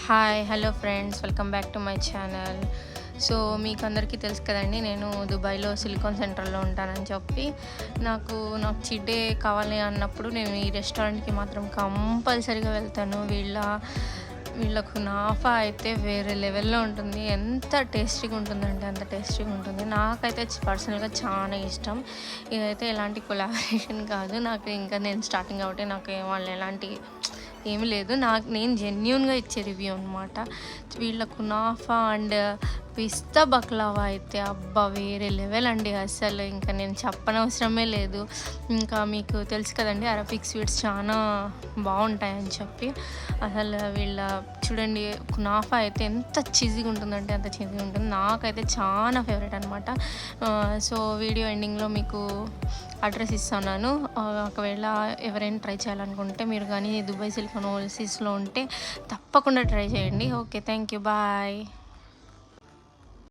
Hi hello friends, welcome back to my channel. So మీకు అందరికీ తెలుసు కదండి, నేను దుబాయ్లో సిలికాన్ సెంటర్లో ఉంటానని చెప్పి నాకు చీట్ డే కావాలి అన్నప్పుడు నేను ఈ రెస్టారెంట్కి మాత్రం కంపల్సరీగా వెళ్తాను. వీళ్ళ కునాఫా అయితే వేరే లెవెల్లో ఉంటుంది. ఎంత టేస్టీగా ఉంటుందంటే అంత టేస్టీగా ఉంటుంది. నాకైతే పర్సనల్గా చాలా ఇష్టం. ఇదైతే ఎలాంటి కొలాబరేషన్ కాదు. నేను స్టార్టింగ్ కాబట్టి నాకు వాళ్ళు ఎలాంటి ఏమీ లేదు. నేను జెన్యూన్గా ఇచ్చే రివ్యూ అనమాట. వీళ్ళ కునాఫా అండ్ పిస్తా బక్లావా అయితే అబ్బా వేరే లెవెల్ అండి. అసలు ఇంకా నేను చెప్పనవసరమే లేదు. ఇంకా మీకు తెలుసు కదండి, అరబిక్ స్వీట్స్ చాలా బాగుంటాయని చెప్పి అసలు చూడండి, కునాఫా అయితే ఎంత చీజీగా ఉంటుందంటే అంత చీజీగా ఉంటుంది. నాకైతే చాలా ఫేవరెట్ అనమాట. సో వీడియో ఎండింగ్లో మీకు అడ్రస్ ఇస్తున్నాను. ఒకవేళ ఎవరైనా ట్రై చేయాలనుకుంటే మీరు కానీ దుబాయ్ సిలికాన్ ఓవర్సీస్లో ఉంటే తప్పకుండా ట్రై చేయండి. Okay, thank you, bye.